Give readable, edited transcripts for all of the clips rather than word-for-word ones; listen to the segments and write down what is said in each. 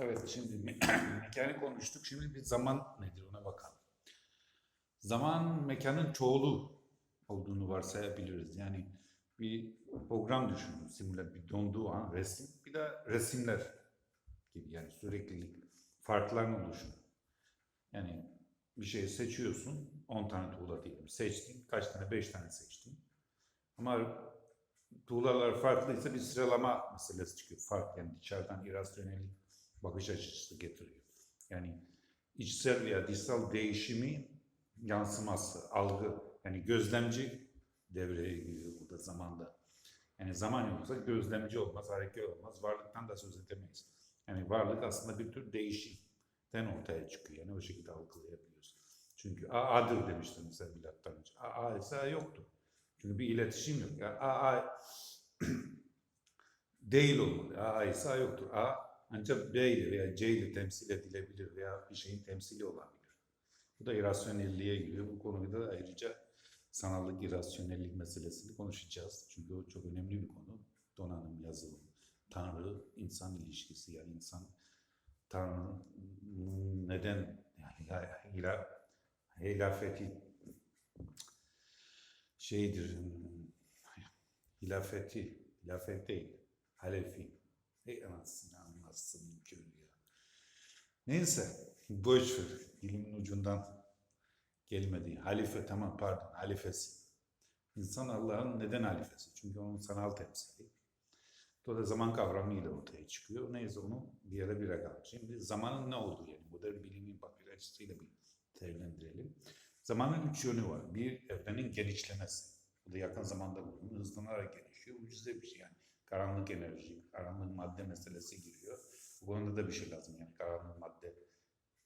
Evet, şimdi mekanı konuştuk. Şimdi bir zaman nedir ona bakalım. Zaman mekanın çoğulu olduğunu varsayabiliriz. Yani bir program düşünün, simüle bir donduğu an resim, bir de resimler gibi yani sürekli farklarını oluşun. Yani bir şey seçiyorsun, 10 tane tuğla diyelim. Seçtin, kaç tane? 5 tane seçtin. Ama tuğlalar farklıysa bir sıralama meselesi çıkıyor. Fark yani dışarıdan irrasyonel bakış açısı getiriyor. Yani içsel veya dışsal değişimi yansıması, algı, yani gözlemci devreye giriyor burada zamanda. Yani zaman yoksa gözlemci olmaz, hareket olmaz, varlıktan da söz edemeyiz. Yani varlık aslında bir tür değişimden ortaya çıkıyor. Yani o şekilde algılayabiliyoruz. Çünkü A'dır demiştim mesela milattan önce. A ise yoktu. Çünkü bir iletişim yok. Yani A değil olmalı. A ise A yoktur. A ancak B ile veya C ile temsil edilebilir veya bir şeyin temsili olabilir. Bu da irrasyonelliğe giriyor. Bu konuda da ayrıca sanallık, irrasyonellik meselesini konuşacağız. Çünkü o çok önemli bir konu. Donanım, yazılım, Tanrı, insan ilişkisi yani insan Tanrı'nın neden yani hilafeti şeydir, hilafet değil, halefi. Anasını anlatsın kör ya. Neyse, boş ver. Dilimin ucundan gelmedi. Halife, tamam pardon, halifesi. İnsan Allah'ın neden halifesi? Çünkü onun sanal temsili. Dolayısıyla zaman kavramıyla ortaya çıkıyor. Neyse onu bir yere bırakalım. Şimdi zamanın ne olduğu yani modern bilimin bakış açısıyla bir değerlendirelim. Zamanın üç yönü var. Bir, evrenin genişlemesi. Bu da yakın zamanda bulunuyor. Hızlanarak gelişiyor. Ucuzda bir şey yani. Karanlık enerji, karanlık madde meselesi giriyor. Bu konuda da bir şey lazım yani karanlık madde.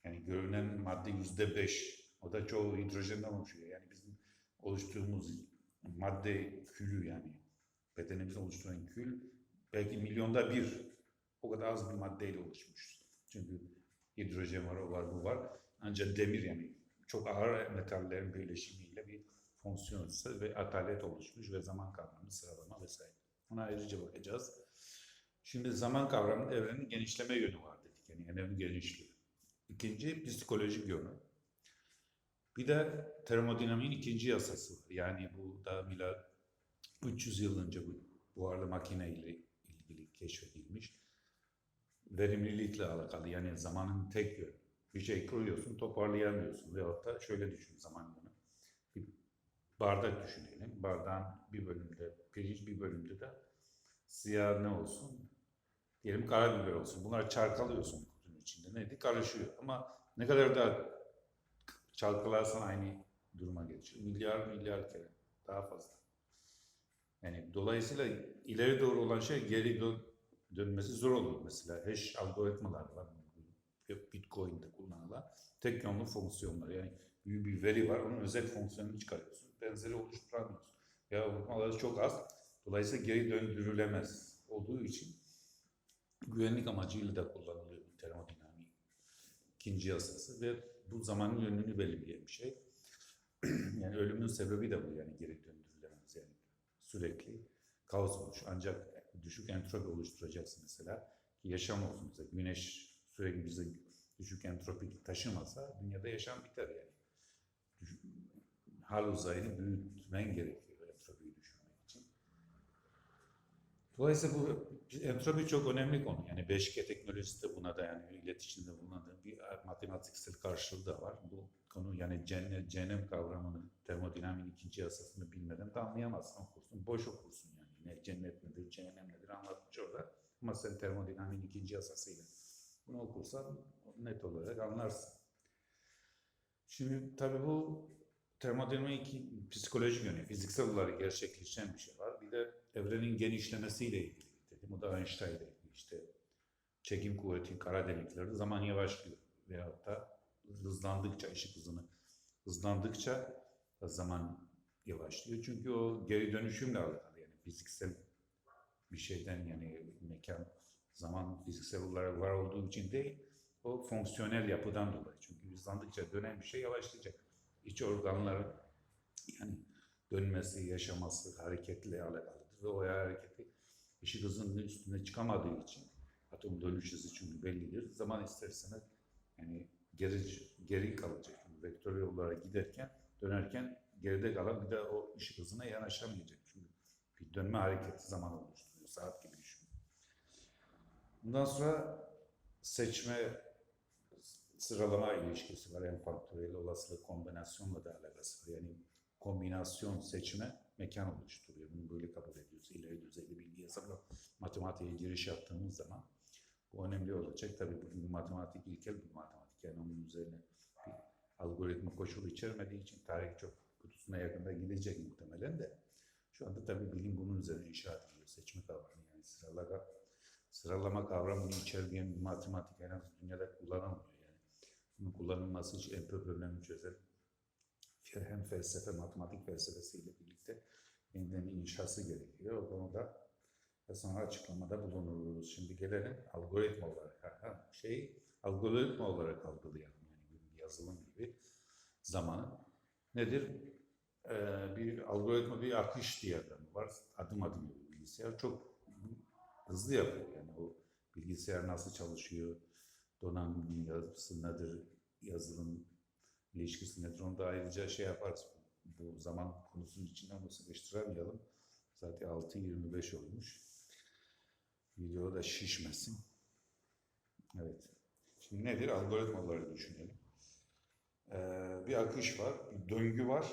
Yani görünen madde %5. O da çoğu hidrojenden oluşuyor. Yani bizim oluşturduğumuz madde külü yani bedenimizi oluşturan kül belki milyonda bir o kadar az bir maddeyle oluşmuş. Çünkü hidrojen var, o var, bu var. Ancak demir yani çok ağır metallerin birleşimiyle bir fonksiyonsel ve atalet oluşmuş ve zaman kavramı, sıralama vesaire. Ona ayrıca bakacağız. Şimdi zaman kavramının evrenin genişleme yönü var dedik. Yani evrenin genişliği. İkinci psikolojik yönü. Bir de termodinamiğin ikinci yasası var. Yani bu da milat 300 yıl önce bu buharlı makine ile ilgili keşfedilmiş. Verimlilikle alakalı yani zamanın tek yönü. Bir şey kuruyorsun toparlayamıyorsun. Veyahut da şöyle düşün zaman yönü. Bir bardak düşünelim. Bardağın bir bölümde pirinç bir bölümde de siyah ne olsun? Diyelim karabiber olsun. Bunları çarkalıyorsun kutunun içinde. Neydi? Karışıyor. Ama ne kadar da çalkalarsan aynı duruma geçiyor. Milyar milyar kere. Daha fazla. Yani dolayısıyla ileri doğru olan şey geri dönmesi zor olur. Mesela hash algoritmalar var. Bitcoin'de kullanılan tek yönlü fonksiyonlar. Yani büyük bir veri var. Onun özel fonksiyonunu çıkarıyorsun. Benzeri oluşturamıyorsun. Ya algoritmaları çok az. Dolayısıyla geri döndürülemez olduğu için güvenlik amacıyla da kullanılıyor termodinamiği. İkinci yasası ve bu zamanın yönünü belirleyen bir şey. Yani ölümün sebebi de bu yani geri döndürülemez yani sürekli kaos olmuş. Ancak düşük entropi oluşturacaksın mesela ki yaşam olsun mesela güneş sürekli bize düşük entropi taşımasa dünyada yaşam biter yani. Hal uzayını büyütmen gerekiyor entropiyi düşürmek için. Dolayısıyla bu entropi çok önemli konu. Yani 5G teknolojisi de buna da yani iletişimde buna da bir matematiksel karşılığı da var. Bu konu yani cennet, cehennem kavramını, termodinamiğin ikinci yasasını bilmeden de anlayamazsın okursun. Boş okursun yani. Ne cennet nedir, cehennem nedir anlatmış orada. Ama sen termodinamiğin ikinci yasasıyla bunu okursan net olarak anlarsın. Şimdi tabii bu termodinamik psikolojik yönü, fiziksel olarak gerçekleşen bir şey var. Bir de evrenin genişlemesiyle ilgili dedim. O da Einstein'la ilgili işte çekim kuvveti, kara deliklerde zaman yavaşlıyor. Veyahut da hızlandıkça, ışık hızını hızlandıkça da zaman yavaşlıyor. Çünkü o geri dönüşümle alakalı yani fiziksel bir şeyden yani mekan, zaman fiziksel olarak var olduğu için değil, o fonksiyonel yapıdan dolayı. Çünkü hızlandıkça dönen bir şey yavaşlayacak. İç organların yani dönmesi, yaşaması hareketle alakalıdır. Ve o hareketi ışık hızının üstüne çıkamadığı için Atom dönüş hızı çünkü bellidir. Zaman isterseniz yani geri kalacak. Yani vektör yollara giderken, dönerken geride kalan bir de o ışık hızına yanaşamayacak. Çünkü bir dönme hareketi zaman oluşturuyor. Saat gibi düşünün. Bundan sonra seçme sıralama ilişkisi var. En faktöriyel olasılık kombinasyonla da alakası var. Yani kombinasyon seçme mekan oluşturuyor. Bunu böyle kabul ediyoruz. İleri düzeyli bilgi hesabı matematiğe giriş yaptığımız zaman bu önemli olacak. Tabii bugün matematik ilkel bir matematik. Yani onun üzerine bir algoritma koşulu içermediği için tarih çok kutusuna yakında gidecek muhtemelen de. Şu anda tabii bilim bunun üzerine inşa ediliyor. Seçme kavramı yani sıralama kavramını içerdiğin bir matematik en az dünyada kullanılmıyor. Yani bunun kullanılması için en problemini çözer. Hem felsefe, matematik felsefesiyle birlikte yeniden inşası gerekiyor. O konuda sonra açıklamada bulunuruz. Şimdi gelelim algoritma olarak. Algoritma olarak algılayalım. Yani bir yazılım gibi zamanı. Nedir? Bir algoritma, bir akış diyagramı var. Adım adım bir bilgisayar. Çok hızlı yapıyor. Yani o bilgisayar nasıl çalışıyor, donanımın yapısı nedir, yazılım ilişkisi nedir, onu da ayrıca yaparız. Bu zaman konusunun içinden onu sıkıştıramayalım. Zaten 6:25 olmuş. Video da şişmesin. Evet. Şimdi nedir? Algoritmaları düşünelim. Bir akış var, bir döngü var,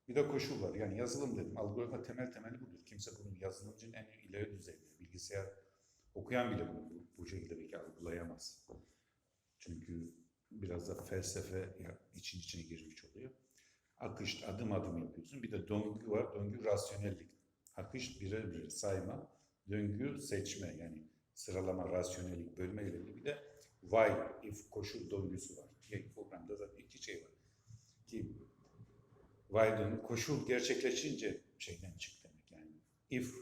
bir de koşul var. Yani yazılım dedim. Algoritma temeli budur. Kimse bunu yazılımcının en ileri düzeyde, bilgisayar okuyan bile bunu bu şekilde belki algılayamaz. Çünkü biraz da felsefe için içine girmiş oluyor. Akış adım adım yapıyorsun. Bir de döngü var. Döngü rasyonellik. Akış birer birer sayma. Döngü seçme yani sıralama, rasyonellik, bölme ile ilgili bir de while, if koşul döngüsü var. Yani programda zaten iki şey var. Ki while'ın koşul gerçekleşince şeyden çık demek. Yani if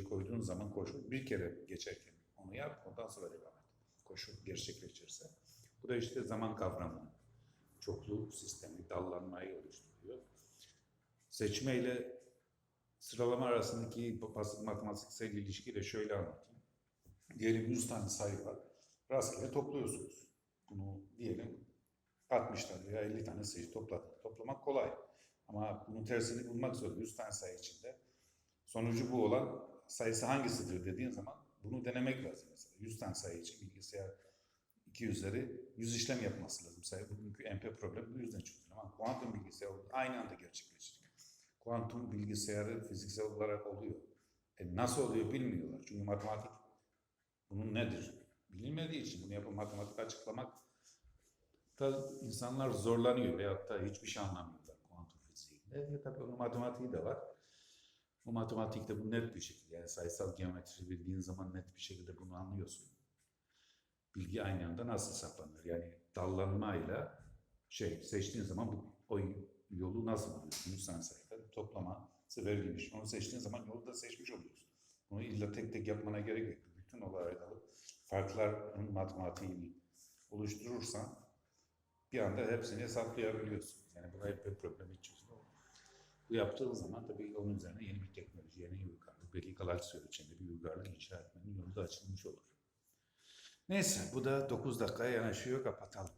koyduğun zaman koşul bir kere geçerken onu yap, ondan sonra devam et. Koşul gerçekleşirse. Bu da işte zaman kavramını, çoklu sistemi, dallanmayı oluşturuyor. Seçme ile sıralama arasındaki basit matematiksel ilişkiyi de şöyle anlatayım. Diyelim 100 tane sayı var. Rastgele topluyorsunuz. Bunu diyelim 60 tane veya 50 tane sayı topladınız. Toplamak kolay. Ama bunun tersini bulmak zor. 100 tane sayı içinde. Sonucu bu olan sayısı hangisidir dediğin zaman bunu denemek lazım mesela. 100 tane sayı için bilgisayar 2 üzeri 100 işlem yapması lazım. Sayı bugünkü MP problemi bu yüzden çözülür. Ama kuantum bilgisayar aynı anda gerçekleşecek. Kuantum bilgisayarı fiziksel olarak oluyor. Nasıl oluyor bilmiyorlar. Çünkü matematik bunun nedir? Bilinmediği için bunu yapıp matematik açıklamak da insanlar zorlanıyor veyahut da hiçbir şey anlamıyorlar kuantum fiziğinde. Tabii onun matematiği de var. Bu matematikte bu net bir şekilde yani sayısal geometri bildiğin zaman net bir şekilde bunu anlıyorsun. Bilgi aynı anda nasıl saplanır? Yani dallanmayla seçtiğin zaman o yolu nasıl buluyorsun? 100 tane sayıda toplaması verilmiş. Onu seçtiğin zaman yolu da seçmiş oluyorsun. Bunu illa tek tek yapmana gerek yok. Bütün olarak alıp farkların matematiğini oluşturursan bir anda hepsini hesaplayabiliyorsun. Yani buna hep bir problem hiç çözülüyor. Bu yaptığın zaman tabii onun üzerine yeni bir teknoloji, yeni bir uygarlık, belli galaksi ölçeğinde bir uygarlık inşa etmenin yolu da açılmış olur. Neyse bu da 9 dakikaya yanaşıyor, kapatalım.